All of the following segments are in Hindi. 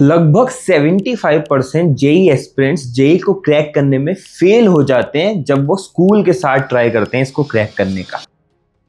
लगभग 75% जेई एस्पिरेंट्स जेई को क्रैक करने में फेल हो जाते हैं जब वो स्कूल के साथ ट्राई करते हैं इसको क्रैक करने का।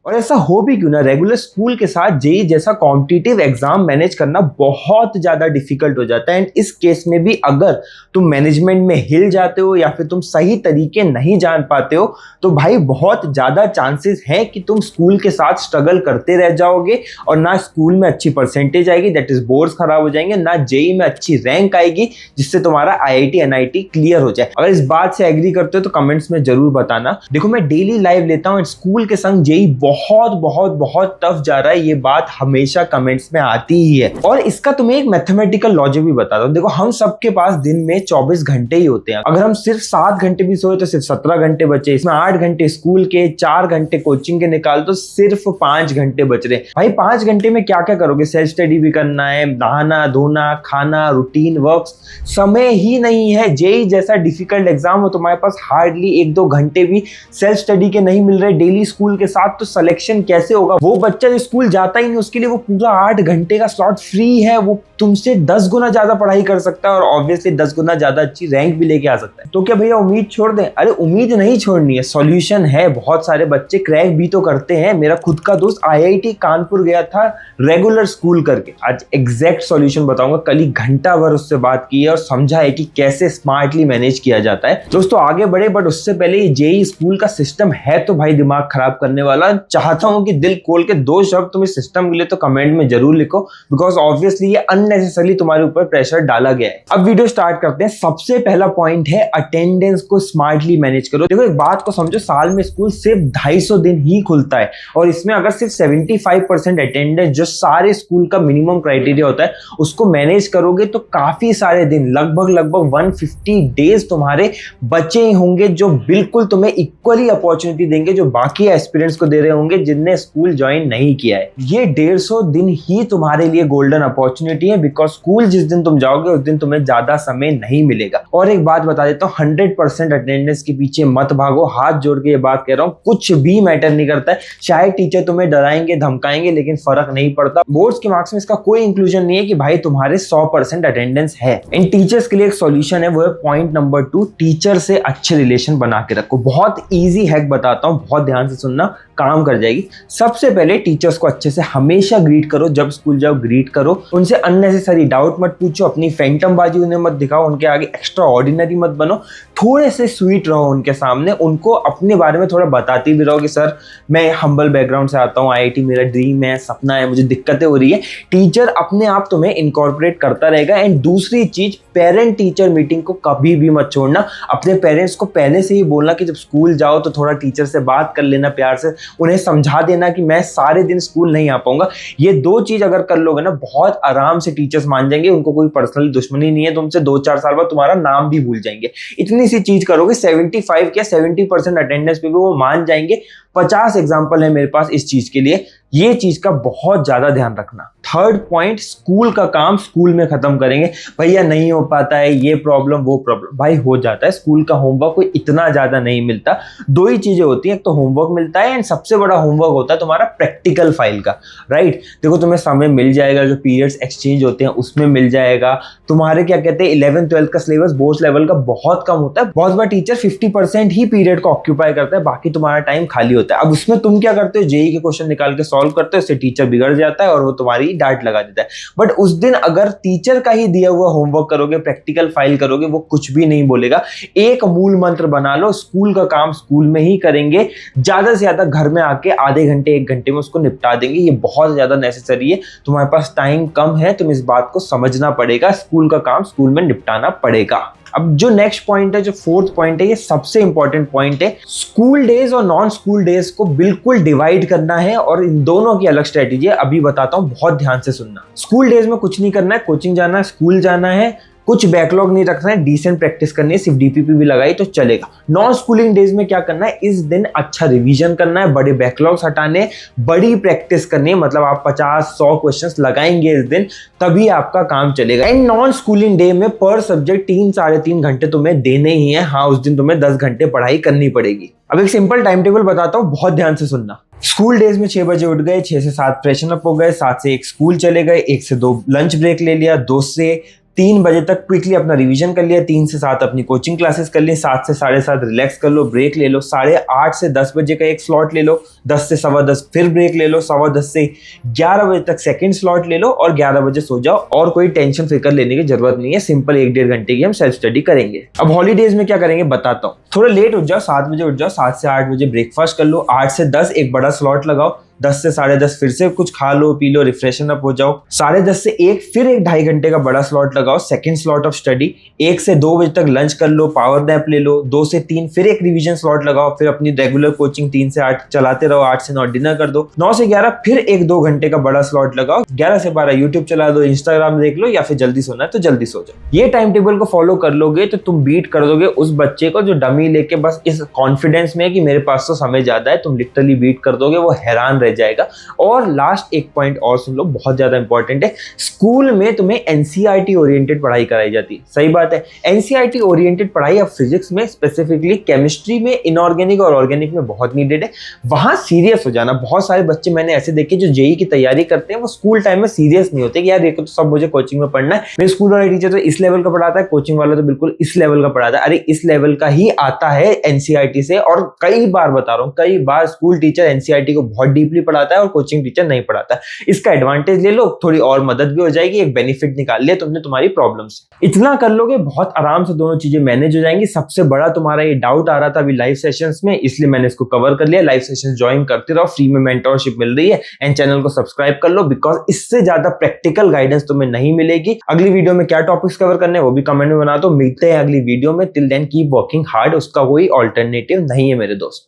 और ऐसा हो भी क्यों ना, रेगुलर स्कूल के साथ जेई जैसा कॉम्पिटिटिव एग्जाम मैनेज करना बहुत ज्यादा डिफिकल्ट हो जाता है। एंड इस केस में भी अगर तुम मैनेजमेंट में हिल जाते हो या फिर तुम सही तरीके नहीं जान पाते हो तो भाई बहुत ज्यादा चांसेस हैं कि तुम स्कूल के साथ स्ट्रगल करते रह जाओगे और ना स्कूल में अच्छी परसेंटेज आएगी, दैट इज बोर्ड्स खराब हो जाएंगे, ना जेई में अच्छी रैंक आएगी जिससे तुम्हारा आईआईटी एनआईटी क्लियर हो जाए। अगर इस बात से एग्री करते हो तो कमेंट्स में जरूर बताना। देखो मैं डेली लाइव लेता हूँ, स्कूल के संग जेई बहुत बहुत बहुत टफ जा रहा है, ये बात हमेशा कमेंट्स में आती ही है। और इसका तुम्हें एक मैथमेटिकल लॉजिक भी बताता हूं। देखो हम सबके पास दिन में 24 घंटे ही होते हैं। अगर हम सिर्फ 7 घंटे भी सोए तो सिर्फ 17 घंटे बचे, इसमें 8 घंटे स्कूल के, 4 घंटे कोचिंग के निकाल तो सिर्फ 5 घंटे बच रहे। भाई 5 घंटे में क्या क्या करोगे? सेल्फ स्टडी भी करना है, नहाना धोना, खाना, रूटीन वर्क, समय ही नहीं है। जेई जैसा डिफिकल्ट एग्जाम हो तुम्हारे पास हार्डली 1-2 घंटे भी सेल्फ स्टडी के नहीं मिल रहे डेली स्कूल के साथ, तो सिलेक्शन कैसे होगा? वो बच्चा जो स्कूल जाता ही नहीं उसके लिए वो पूरा 8 घंटे का स्लॉट फ्री है, वो तुमसे 10 गुना ज्यादा पढ़ाई कर सकता है और ऑब्वियसली 10 गुना ज्यादा अच्छी रैंक भी लेके आ सकता है। तो क्या भैया उम्मीद छोड़ दें? अरे उम्मीद नहीं छोड़नी है, सॉल्यूशन है। बहुत सारे बच्चे क्रैक भी तो करते हैं। मेरा खुद का दोस्त आईआईटी कानपुर गया था रेगुलर स्कूल करके। आज एग्जैक्ट सॉल्यूशन बताऊंगा। कल ही घंटा भर उससे बात की है और समझा है कि कैसे स्मार्टली मैनेज किया जाता है। दोस्तों आगे बढ़े, बट उससे पहले ये जेई स्कूल का सिस्टम है तो भाई दिमाग खराब करने वाला। चाहता हूं कि दिल खोल के 2 शब्द तुम इस सिस्टम के लिए तो कमेंट में जरूर लिखो, बिकॉज ऑब्वियसली ये अननेसेसरली तुम्हारे ऊपर प्रेशर डाला गया है। अब वीडियो स्टार्ट करते हैं। सबसे पहला पॉइंट है अटेंडेंस को स्मार्टली मैनेज करो। देखो एक बात को समझो, साल में स्कूल सिर्फ 250 दिन ही खुलता है और इसमें अगर सिर्फ 75% अटेंडेंस जो सारे स्कूल का मिनिमम क्राइटेरिया होता है उसको मैनेज करोगे तो काफी सारे दिन, लगभग 150 डेज तुम्हारे बचे होंगे जो बिल्कुल तुम्हें इक्वली अपॉर्चुनिटी देंगे जो बाकी एस्पिरेंट्स को दे रहे होंगे जिनने स्कूल ज्वाइन नहीं किया है। ये 150 दिन ही तुम्हारे लिए गोल्डन अपॉर्चुनिटी है, बिकॉज स्कूल जिस दिन तुम जाओगे उस दिन तुम्हें ज्यादा समय नहीं मिलेगा। और एक बात बता देता हूँ, 100% अटेंडेंस के पीछे मत भागो। हाथ जोड़ के ये बात कह रहा हूँ, कुछ भी मैटर नहीं करता है। शायद टीचर तुम्हें डराएंगे धमकाएंगे लेकिन फर्क नहीं पड़ता। बोर्ड्स के मार्क्स में इसका कोई इंक्लूजन नहीं है कि भाई तुम्हारे 100% अटेंडेंस है। इन टीचर्स के लिए एक सॉल्यूशन है, वो है पॉइंट नंबर 2, टीचर से अच्छे रिलेशन बना के रखो। बहुत ईजी हैक बताता हूँ, बहुत ध्यान से सुनना, काम कर जाएगी। सबसे पहले टीचर्स को अच्छे से हमेशा ग्रीट करो। जब स्कूल जाओ ग्रीट करो। उनसे अननेसेसरी डाउट मत पूछो, अपनी फैंटम बाजी उन्हें मत दिखाओ, उनके आगे एक्स्ट्रा ऑर्डिनरी मत बनो। थोड़े से स्वीट रहो उनके सामने, उनको अपने बारे में थोड़ा बताती भी रहो कि सर मैं हम्बल बैकग्राउंड से आता हूँ, आईआईटी मेरा ड्रीम है, सपना है, मुझे दिक्कतें हो रही है। टीचर अपने आप तुम्हें इनकॉर्पोरेट करता रहेगा। एंड दूसरी चीज, पेरेंट टीचर मीटिंग को कभी भी मत छोड़ना। अपने पेरेंट्स को पहले से ही बोलना कि जब स्कूल जाओ तो थोड़ा टीचर से बात कर लेना प्यार से, उन्हें समझा देना कि मैं सारे दिन स्कूल नहीं आ पाऊंगा। ये 2 चीज अगर कर लोगे ना, बहुत आराम से टीचर्स मान जाएंगे। उनको कोई पर्सनल दुश्मनी नहीं है तुमसे, 2-4 साल बाद तुम्हारा नाम भी भूल जाएंगे। इतनी सी चीज करोगे, 75 या 70% अटेंडेंस पे भी वो मान जाएंगे। 50 एग्जाम्पल है मेरे पास इस चीज के लिए। ये चीज का बहुत ज्यादा ध्यान रखना। थर्ड पॉइंट, स्कूल का काम स्कूल में खत्म करेंगे। भैया नहीं हो पाता है, ये प्रॉब्लम वो प्रॉब्लम, भाई हो जाता है। स्कूल का होमवर्क कोई इतना ज्यादा नहीं मिलता। 2 ही चीजें होती हैं, एक तो होमवर्क मिलता है एंड सबसे बड़ा होमवर्क होता है तुम्हारा प्रैक्टिकल फाइल का, राइट। देखो तुम्हें समय मिल जाएगा, जो पीरियड्स एक्सचेंज होते हैं उसमें मिल जाएगा। तुम्हारे क्या कहते हैं 11th 12th का सिलेबस बोर्ड लेवल का बहुत कम होता है। बहुत बार टीचर 50% ही पीरियड को ऑक्यूपाई करता है, बाकी तुम्हारा टाइम खाली होता है। अब उसमें तुम क्या करते हो, जेई के क्वेश्चन निकाल के सॉल्व करते हो, उससे टीचर बिगड़ जाता है और वो तुम्हारी डांट लगा देता है। बट उस दिन अगर टीचर का ही दिया हुआ होमवर्क करोगे, प्रैक्टिकल फाइल करोगे, वो कुछ भी नहीं बोलेगा। एक मूल मंत्र बना लो, स्कूल का काम स्कूल में ही करेंगे, ज्यादा से ज्यादा घर में आके आधे घंटे 1 घंटे में उसको निपटा देंगे। ये बहुत ज्यादा नेसेसरी है। तुम्हारे पास टाइम कम है, तुम इस बात को समझना पड़ेगा। स्कूल का काम स्कूल में निपटाना पड़ेगा। अब जो नेक्स्ट पॉइंट है, जो 4th पॉइंट है, ये सबसे इंपॉर्टेंट पॉइंट है। स्कूल डेज और नॉन स्कूल डेज को बिल्कुल डिवाइड करना है और इन दोनों की अलग स्ट्रेटेजी है। अभी बताता हूं, बहुत ध्यान से सुनना। स्कूल डेज में कुछ नहीं करना है, कोचिंग जाना है, स्कूल जाना है, कुछ बैकलॉग नहीं रखना है, डिसेंट प्रैक्टिस करनी है, सिर्फ डीपीपी भी लगाई तो चलेगा। नॉन स्कूलिंग डेज में क्या करना है, इस दिन अच्छा रिवीजन करना है, बड़े बैकलॉग्स हटाने, बड़ी प्रैक्टिस करनी है। मतलब आप 50-100 क्वेश्चंस लगाएंगे इस दिन, तभी आपका काम चलेगा। एंड नॉन स्कूलिंग डे में पर सब्जेक्ट 3-3.5 घंटे तुम्हें देने ही है। हाँ, उस दिन तुम्हें 10 घंटे पढ़ाई करनी पड़ेगी। अब एक सिंपल टाइम टेबल बताता हूँ, बहुत ध्यान से सुनना। स्कूल डेज में 6 बजे उठ गए, 6 से 7 फ्रेशन अप हो गए, 7 से 1 स्कूल चले गए, 1 से 2 लंच ब्रेक ले लिया, 2 से 3 बजे तक क्विकली अपना रिवीजन कर लिया, 3 से 7 अपनी कोचिंग क्लासेस कर ली, 7 से 7:30 रिलैक्स कर लो, ब्रेक ले लो, 8:30 से 10 बजे का एक स्लॉट ले लो, 10 से 10:15 फिर ब्रेक ले लो, 10:15 से 11 बजे तक सेकंड स्लॉट ले लो और 11 बजे सो जाओ। और कोई टेंशन फिक्र लेने की जरूरत नहीं है, सिंपल 1-1.5 घंटे की हम सेल्फ स्टडी करेंगे। अब हॉलीडेज में क्या करेंगे बताता हूँ। थोड़ा लेट उठ जाओ, 7 बजे उठ जाओ, 7 से 8 बजे ब्रेकफास्ट कर लो, 8 से 10 एक बड़ा स्लॉट लगाओ, 10 से 10:30 फिर से कुछ खा लो पी लो, रिफ्रेशन अप हो जाओ, 10:30 से 1 फिर एक 2.5 घंटे का बड़ा स्लॉट लगाओ, सेकंड स्लॉट ऑफ स्टडी, 1 से 2 बजे तक लंच कर लो, पावर नैप ले लो, 2 से 3 फिर एक रिवीजन स्लॉट लगाओ, फिर अपनी रेगुलर कोचिंग 3 से 8 चलाते रहो, 8 से 9 डिनर कर दो, 9 से 11 फिर एक 2 घंटे का बड़ा स्लॉट लगाओ, 11 से 12 यूट्यूब चला दो, इंस्टाग्राम देख लो, या फिर जल्दी सोना है तो जल्दी सो जाओ। ये टाइम टेबल को फॉलो कर लोगे तो तुम बीट कर दोगे उस बच्चे को जो डमी लेके बस इस कॉन्फिडेंस में है कि मेरे पास तो समय ज्यादा है, तुम लिटरली बीट कर दोगे, वो हैरान रह जाएगा। और लास्ट एक पॉइंट और सुन लो, बहुत ज्यादा इंपॉर्टेंट है, स्कूल में तुम्हें एनसीईआरटी ओरिएंटेड पढ़ाई कराई जाती है। सही बात है, एनसीईआरटी ओरिएंटेड पढ़ाई अब फिजिक्स में, स्पेसिफिकली केमिस्ट्री में, इनऑर्गेनिक और ऑर्गेनिक में बहुत नीडेड है। वहां सीरियस हो जाना। बहुत सारे बच्चे मैंने ऐसे देखे जो जेई की तैयारी करते हैं, वो स्कूल टाइम में सीरियस नहीं होते कि यार देखो तो सब मुझे कोचिंग में पढ़ना है, मेरे स्कूल वाला टीचर तो इस लेवल का पढ़ाता है, कोचिंग वाला तो बिल्कुल इस लेवल का पढ़ाता है। अरे इस लेवल का ही आता है एनसीईआरटी से, और कई बार बता रहा हूँ, कई बार स्कूल टीचर एनसीईआरटी को बहुत डीपली पढ़ाता है और कोचिंग टीचर नहीं पढ़ाता। इसका एडवांटेज ले लो, थोड़ी और मदद भी हो जाएगी, एक बेनिफिट निकाल लिया तुमने तुम्हारी प्रॉब्लम से। इतना कर लोगे बहुत आराम से दोनों चीजें मैनेज हो जाएंगी। सबसे बड़ा तुम्हारा ये डाउट आ रहा था अभी लाइव सेशंस में, इसलिए मैंने इसको कवर कर लिया। लाइव सेशंस ज्वाइन करते रहो, फ्री में मेंटरशिप मिल रही है, एंड चैनल को सब्सक्राइब कर लो, बिकॉज इससे ज्यादा प्रैक्टिकल गाइडेंस तुम्हें नहीं मिलेगी। अगली वीडियो में क्या टॉपिक्स कवर करने हैं वो भी कमेंट में बना दो। मिलते हैं अगली वीडियो में। Till then keep working hard, उसका कोई ऑल्टरनेटिव नहीं है मेरे दोस्त।